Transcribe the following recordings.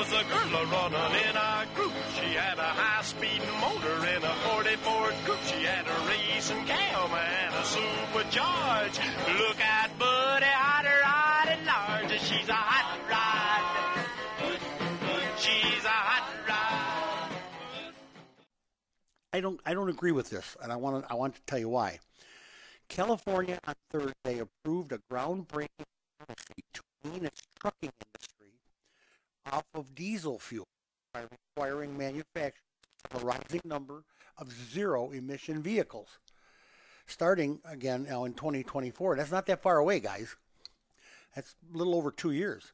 was a girl a-running in a group. She had a high-speed motor in a 40 Ford coupe. She had a racing cam and a supercharged. Look at Buddy, hot rod and large. She's a hot rod. She's a hot rod. I don't agree with this, and I want to tell you why. California on Thursday approved a groundbreaking policy to wean its trucking industry off of diesel fuel by requiring manufacturers of a rising number of zero-emission vehicles. Starting again now in 2024. That's not that far away, guys. That's a little over 2 years.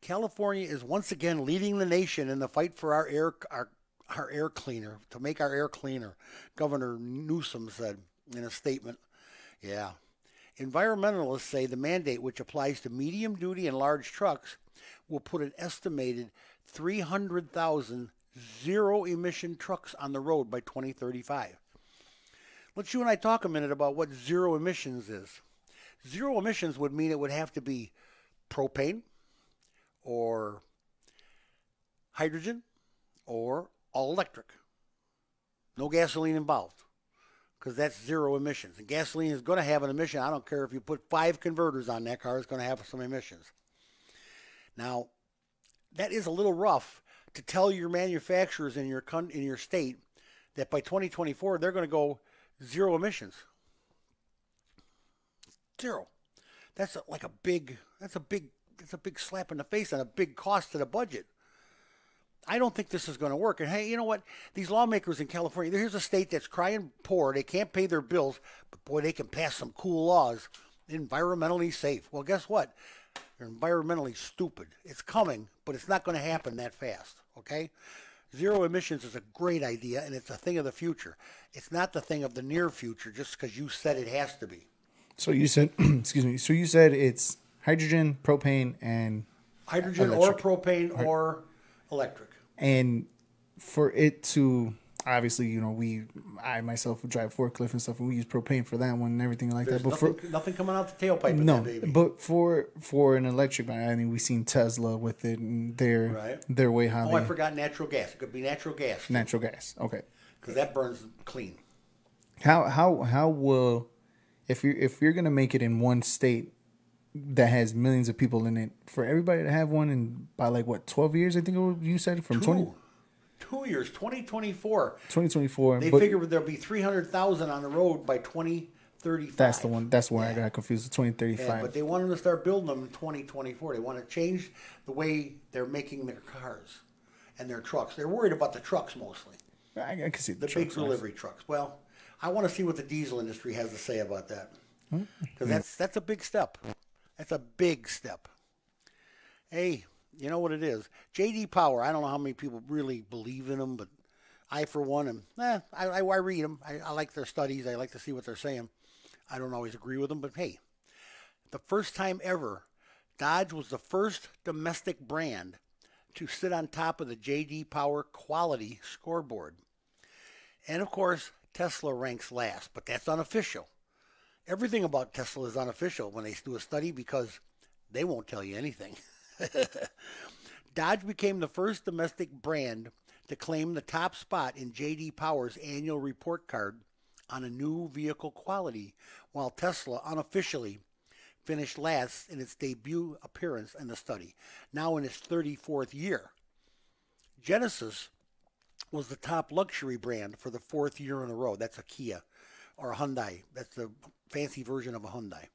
California is once again leading the nation in the fight for our air cleaner, to make our air cleaner, Governor Newsom said in a statement. Yeah. Environmentalists say the mandate, which applies to medium-duty and large trucks, will put an estimated 300,000 zero-emission trucks on the road by 2035. Let's you and I talk a minute about what zero emissions is. Zero emissions would mean it would have to be propane or hydrogen or all electric. No gasoline involved, because that's zero emissions. And gasoline is going to have an emission. I don't care if you put 5 converters on that car, it's going to have some emissions. Now, that is a little rough to tell your manufacturers in your state that by 2024 they're going to go zero emissions. Zero. That's a big slap in the face and a big cost to the budget. I don't think this is going to work. And hey, you know what? These lawmakers in California, here's a state that's crying poor. They can't pay their bills, but boy, they can pass some cool laws. Environmentally safe. Well, guess what? They're environmentally stupid. It's coming, but it's not going to happen that fast, okay? Zero emissions is a great idea, and it's a thing of the future. It's not the thing of the near future just because you said it has to be. So you said, excuse me, so you said it's hydrogen, propane, and hydrogen electric. Or propane or electric. And for it to, obviously, you know, I myself drive forklift and stuff, and we use propane for that one and everything like There's that. But nothing coming out the tailpipe in no, that baby. But for an electric, I mean, we've seen Tesla with it and their way how I forgot natural gas. It could be natural gas. Natural gas, okay. Because that burns clean. How will, if you're gonna make it in one state that has millions of people in it, for everybody to have one in by like what 12 years, I think you said from 2 years, 2024. 2024. They figure there'll be 300,000 on the road by 2035. That's the one. That's where I got confused. 2035. Yeah, but they want them to start building them in 2024. They want to change the way they're making their cars and their trucks. They're worried about the trucks mostly. I can see the big delivery trucks. Well, I want to see what the diesel industry has to say about that, because that's a big step. That's a big step. Hey, you know what it is? J.D. Power, I don't know how many people really believe in them, but I, for one, I read them. I like their studies. I like to see what they're saying. I don't always agree with them, but hey, the first time ever, Dodge was the first domestic brand to sit on top of the J.D. Power quality scoreboard. And, of course, Tesla ranks last, but that's unofficial. Everything about Tesla is unofficial when they do a study because they won't tell you anything. Dodge became the first domestic brand to claim the top spot in J.D. Power's annual report card on a new vehicle quality, while Tesla unofficially finished last in its debut appearance in the study, now in its 34th year. Genesis was the top luxury brand for the 4th year in a row. That's a Kia or a Hyundai. That's the fancy version of a Hyundai.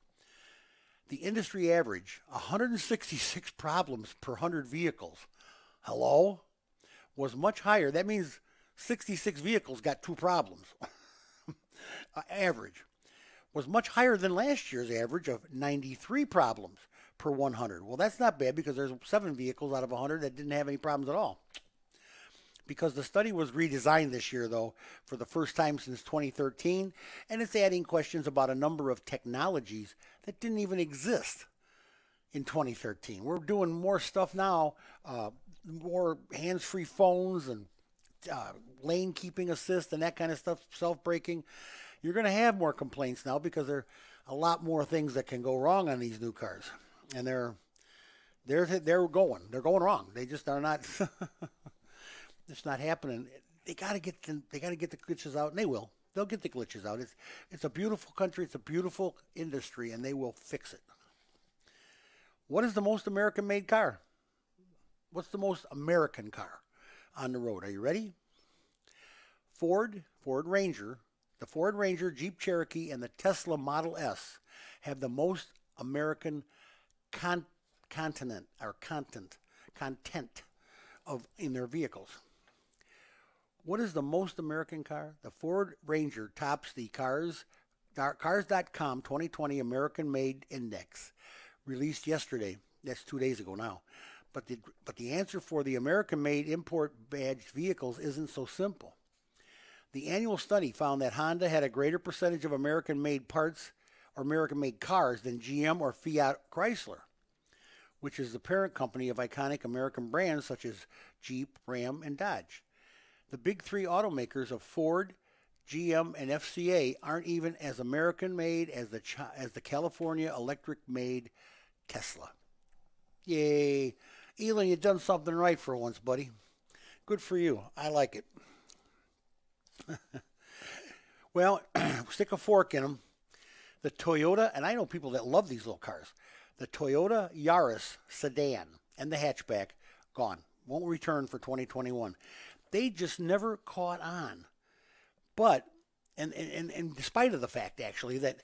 The industry average, 166 problems per 100 vehicles. Hello? Was much higher. That means 66 vehicles got 2 problems. Average. Was much higher than last year's average of 93 problems per 100. Well, that's not bad because there's 7 vehicles out of 100 that didn't have any problems at all. Because the study was redesigned this year, though, for the first time since 2013, and it's adding questions about a number of technologies that didn't even exist in 2013. We're doing more stuff now, more hands-free phones and lane keeping assist and that kind of stuff, self-braking. You're going to have more complaints now because there are a lot more things that can go wrong on these new cars, and they're They're going wrong. They just are not. It's not happening. They got to get the glitches out, and they will. They'll get the glitches out. It's a beautiful country. It's a beautiful industry, and they will fix it. What is the most American-made car? What's the most American car on the road? Are you ready? Ford Ranger, the Ford Ranger, Jeep Cherokee, and the Tesla Model S have the most American content in their vehicles. What is the most American car? The Ford Ranger tops the Cars.com 2020 American Made Index, released yesterday. That's 2 days ago now. But the answer for the American-made import badged vehicles isn't so simple. The annual study found that Honda had a greater percentage of American-made parts or American-made cars than GM or Fiat Chrysler, which is the parent company of iconic American brands such as Jeep, Ram, and Dodge. The big three automakers of Ford, GM, and FCA aren't even as American-made as the California electric-made Tesla. Yay. Elon, you done something right for once, buddy. Good for you. I like it. Well, stick a fork in them. The Toyota, and I know people that love these little cars. The Toyota Yaris sedan and the hatchback, gone. Won't return for 2021. They just never caught on. But, and in spite of the fact, actually, that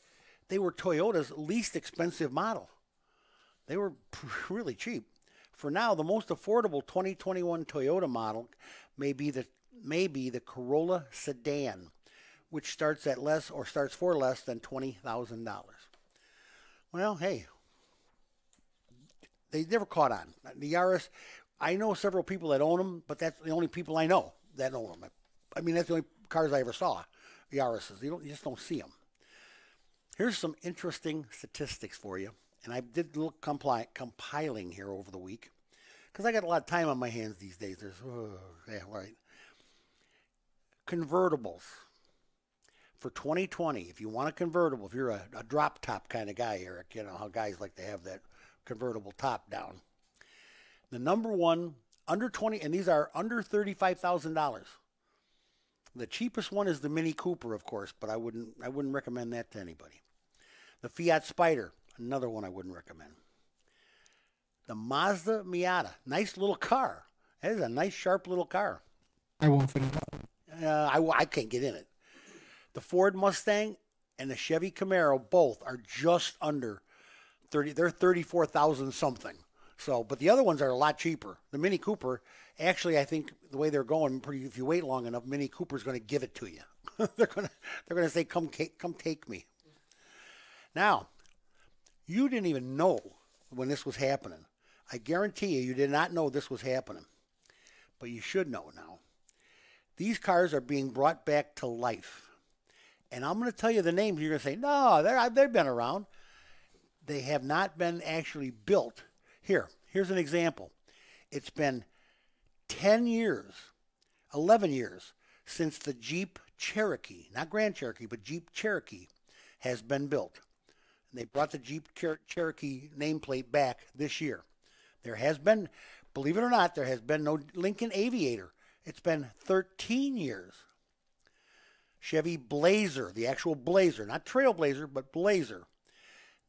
they were Toyota's least expensive model. They were really cheap. For now, the most affordable 2021 Toyota model may be the Corolla sedan, which starts for less than $20,000. Well, hey, they never caught on. The Yaris, I know several people that own them, but that's the only people I know that own them. I mean, that's the only cars I ever saw, the Yaris's. You just don't see them. Here's some interesting statistics for you. And I did a little compiling here over the week because I got a lot of time on my hands these days. Right. Convertibles for 2020. If you want a convertible, if you're a drop top kind of guy, Eric, you know how guys like to have that convertible top down. The number one under 20, and these are under $35,000. The cheapest one is the Mini Cooper, of course, but I wouldn't recommend that to anybody. The Fiat Spider. Another one I wouldn't recommend. The Mazda Miata. Nice little car. That is a nice, sharp little car. I won't fit in. I can't get in it. The Ford Mustang and the Chevy Camaro both are just under 30. They're 34,000 something. So, but the other ones are a lot cheaper. The Mini Cooper, actually, I think the way they're going, if you wait long enough, Mini Cooper's going to give it to you. they're going to say, "Come take me." Now, you didn't even know when this was happening. I guarantee you did not know this was happening. But you should know now. These cars are being brought back to life. And I'm going to tell you the names. You're going to say, no, they've been around. They have not been actually built. Here's an example. It's been 10 years, 11 years since the Jeep Cherokee, not Grand Cherokee, but Jeep Cherokee has been built. They brought the Jeep Cherokee nameplate back this year. There has been, believe it or not, there has been no Lincoln Aviator. It's been 13 years. Chevy Blazer, the actual Blazer, not Trailblazer, but Blazer.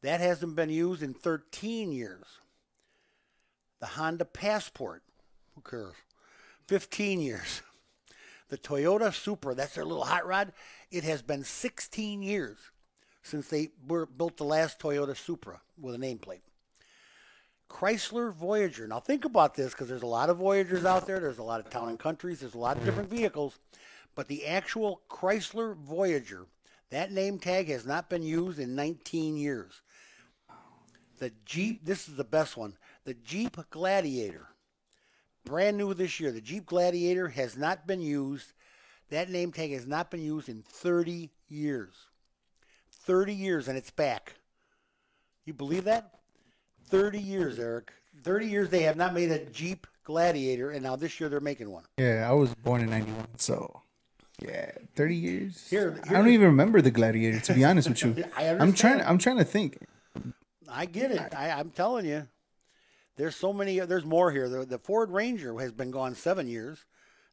That hasn't been used in 13 years. The Honda Passport, who cares? 15 years. The Toyota Supra, that's their little hot rod. It has been 16 years since they built the last Toyota Supra with a nameplate. Chrysler Voyager. Now think about this, because there's a lot of Voyagers out there. There's a lot of town and countries. There's a lot of different vehicles. But the actual Chrysler Voyager, that name tag has not been used in 19 years. The Jeep, this is the best one. The Jeep Gladiator, brand new this year. The Jeep Gladiator has not been used. That name tag has not been used in 30 years. 30 years and it's back. You believe that? 30 years, Eric. 30 years they have not made a Jeep Gladiator, and now this year they're making one. Yeah, I was born in 91, so yeah, 30 years. Here I don't even remember the Gladiator, to be honest with you. I'm trying to think. I get it. I'm telling you. There's so many. There's more here. The Ford Ranger has been gone 7 years.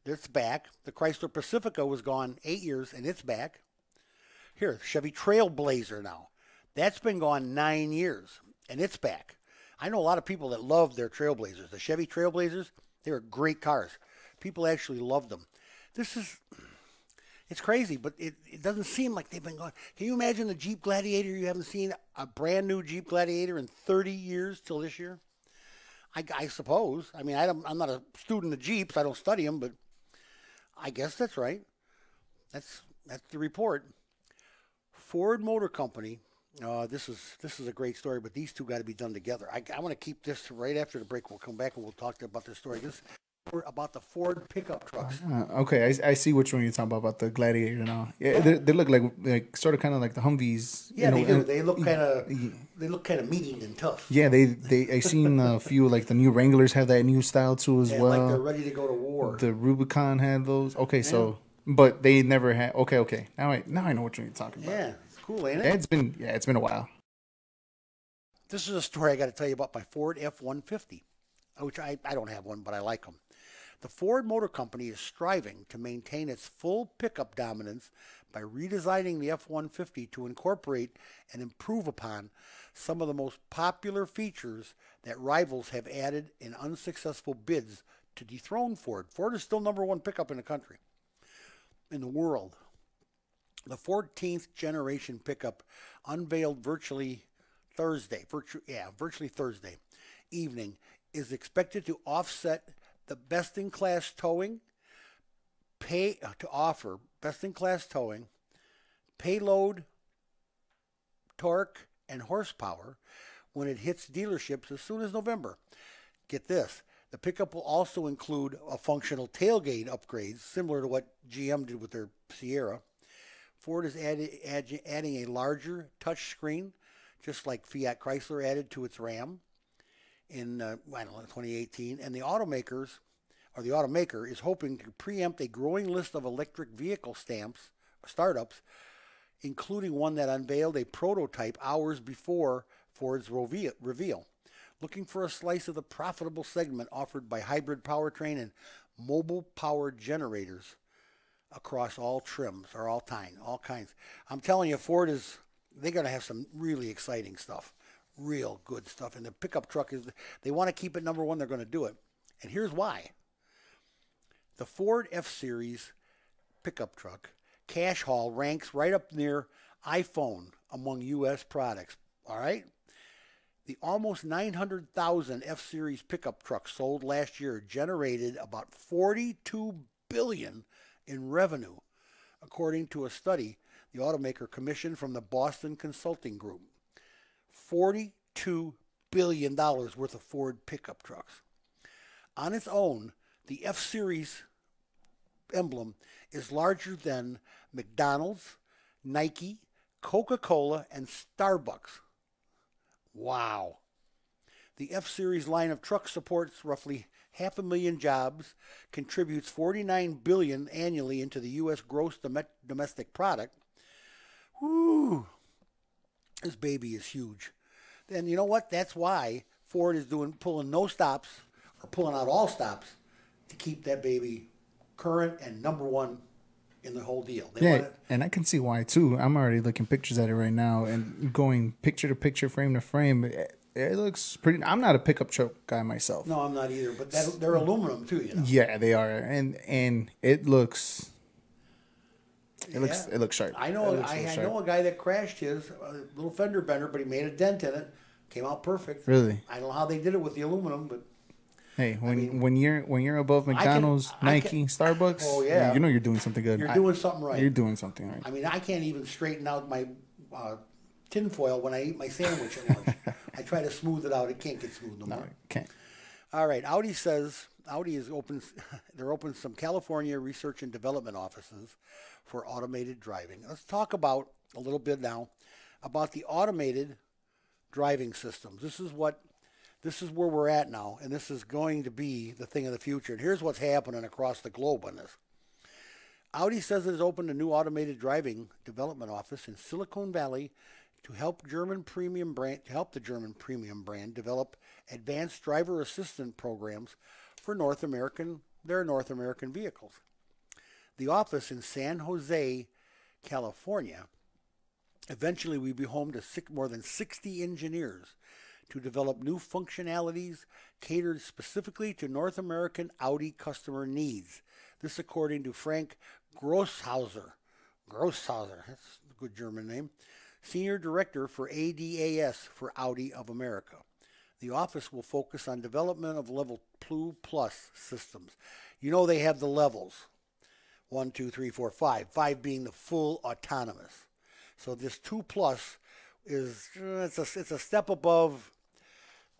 It's back. The Chrysler Pacifica was gone 8 years, and it's back. Here, Chevy Trailblazer now. That's been gone 9 years, and it's back. I know a lot of people that love their Trailblazers. The Chevy Trailblazers, they were great cars. People actually loved them. It's crazy, but it doesn't seem like they've been gone. Can you imagine the Jeep Gladiator? You haven't seen a brand new Jeep Gladiator in 30 years till this year? I suppose. I mean, I'm not a student of Jeeps. I don't study them, but I guess that's right. That's the report. Ford Motor Company. This is a great story, but these two got to be done together. I want to keep this right after the break. We'll come back and we'll talk about this story. This is about the Ford pickup trucks. Okay, I see which one you're talking about the Gladiator now. Yeah, they look like sort of kind of like the Humvees. Yeah, they do. They look kind of mean and tough. Yeah, I seen a few like the new Wranglers have that new style too as well. Like they're ready to go to war. The Rubicon had those. Okay, so but they never had. Okay. Now I know what you're talking about. Yeah, it's cool, ain't it? It's been a while. This is a story I got to tell you about my Ford F-150, which I don't have one, but I like them. The Ford Motor Company is striving to maintain its full pickup dominance by redesigning the F-150 to incorporate and improve upon some of the most popular features that rivals have added in unsuccessful bids to dethrone Ford. Ford is still number one pickup in the country, in the world. The 14th generation pickup unveiled virtually Thursday evening is expected to offset the best-in-class towing, payload, torque, and horsepower when it hits dealerships as soon as November. Get this, the pickup will also include a functional tailgate upgrades, similar to what GM did with their Sierra. Ford is adding a larger touchscreen, just like Fiat Chrysler added to its Ram in 2018, and the automaker is hoping to preempt a growing list of electric vehicle startups, including one that unveiled a prototype hours before Ford's reveal. Looking for a slice of the profitable segment offered by hybrid powertrain and mobile power generators across all trims or all kinds. I'm telling you, they're going to have some really exciting stuff. Real good stuff. And the pickup truck they want to keep it number one. They're going to do it. And here's why. The Ford F-Series pickup truck cash haul ranks right up near iPhone among U.S. products. All right? The almost 900,000 F-Series pickup trucks sold last year generated about $42 billion in revenue, according to a study the automaker commissioned from the Boston Consulting Group. $42 billion worth of Ford pickup trucks. On its own, the F-Series emblem is larger than McDonald's, Nike, Coca-Cola, and Starbucks. Wow. The F-Series line of trucks supports roughly 500,000 jobs, contributes $49 billion annually into the U.S. gross domestic product. Woo! This baby is huge. And you know what? That's why Ford is pulling no stops or pulling out all stops to keep that baby current and number one in the whole deal. And I can see why too. I'm already looking pictures at it right now and going picture to picture, frame to frame. It looks pretty. I'm not a pickup truck guy myself. No, I'm not either. But they're aluminum too, you know. Yeah, they are, and it looks. It looks sharp. I know a guy that crashed his little fender bender, but he made a dent in it. Came out perfect. Really? I don't know how they did it with the aluminum, but hey, when you're above McDonald's, Nike, Starbucks, oh yeah, you know you're doing something good. You're doing something right. You're doing something right. I mean, I can't even straighten out my tinfoil when I eat my sandwich at lunch. I try to smooth it out. It can't get smooth no more. It can't. All right. Audi says is open. They're opening some California research and development offices for automated driving. Let's talk about a little bit now about the automated driving systems. This is where we're at now, and this is going to be the thing of the future. And here's what's happening across the globe on this. Audi says it has opened a new automated driving development office in Silicon Valley to help the German premium brand develop advanced driver assistance programs for their North American vehicles. The office in San Jose, California, eventually will be home to more than 60 engineers to develop new functionalities catered specifically to North American Audi customer needs. This according to Frank Grosshauser. Grosshauser, that's a good German name. Senior Director for ADAS for Audi of America. The office will focus on development of Level 2 Plus systems. You know they have the levels. 1, 2, 3, 4, 5. 5 being the full autonomous. So this 2 Plus is it's a step above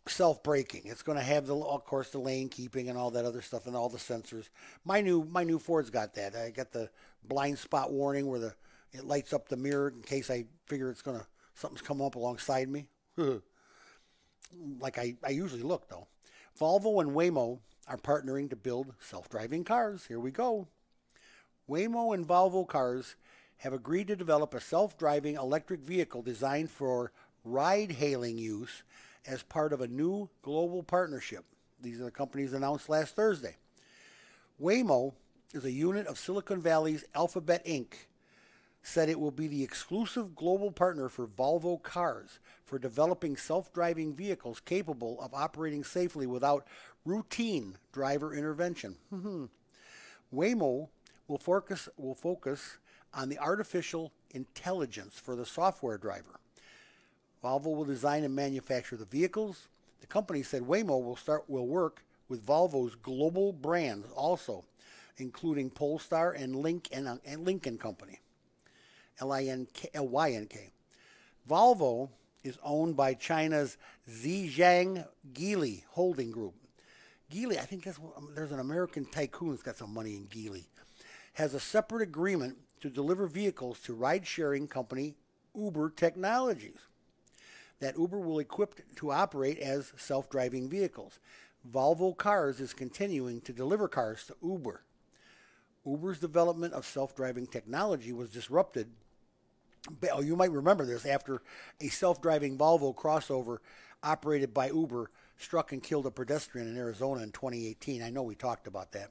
self-braking. It's going to have of course the lane keeping and all that other stuff and all the sensors. My new Ford's got that. I got the blind spot warning where it lights up the mirror in case I figure something's come up alongside me. Like I usually look though. Volvo and Waymo are partnering to build self-driving cars. Here we go. Waymo and Volvo cars have agreed to develop a self-driving electric vehicle designed for ride-hailing use as part of a new global partnership. These are the companies announced last Thursday. Waymo is a unit of Silicon Valley's Alphabet Inc., said it will be the exclusive global partner for Volvo Cars for developing self-driving vehicles capable of operating safely without routine driver intervention. Waymo will focus on the artificial intelligence for the software driver. Volvo will design and manufacture the vehicles. The company said Waymo will work with Volvo's global brands also, including Polestar and Lincoln Company. Lynk. Volvo is owned by China's Zhejiang Geely Holding Group. Geely, I think there's an American tycoon that's got some money in Geely. Has a separate agreement to deliver vehicles to ride-sharing company Uber Technologies that Uber will equip to operate as self-driving vehicles. Volvo Cars is continuing to deliver cars to Uber. Uber's development of self-driving technology was disrupted. You might remember this after a self-driving Volvo crossover operated by Uber struck and killed a pedestrian in Arizona in 2018. I know we talked about that.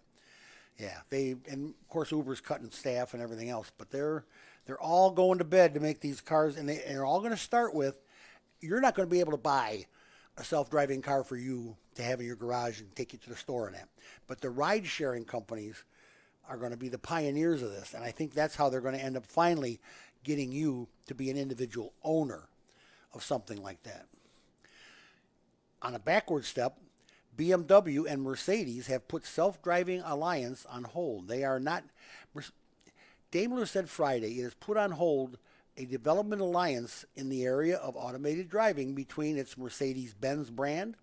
Yeah, and of course Uber's cutting staff and everything else, but they're all going to bed to make these cars, and they're all going to start with, you're not going to be able to buy a self-driving car for you to have in your garage and take you to the store and that. But the ride-sharing companies are going to be the pioneers of this, and I think that's how they're going to end up finally getting you to be an individual owner of something like that. On a backward step, BMW and Mercedes have put self-driving alliance on hold. They are not. Daimler said Friday it has put on hold a development alliance in the area of automated driving between its Mercedes-Benz brand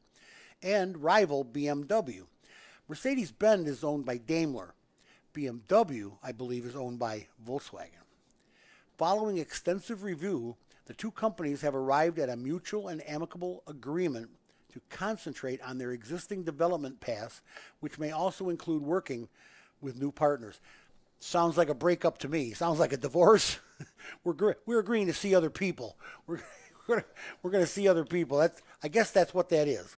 and rival BMW. Mercedes-Benz is owned by Daimler. BMW, I believe, is owned by Volkswagen. Following extensive review, the two companies have arrived at a mutual and amicable agreement to concentrate on their existing development paths, which may also include working with new partners. Sounds like a breakup to me. Sounds like a divorce. We're agreeing to see other people. We're going to see other people. I guess that's what that is.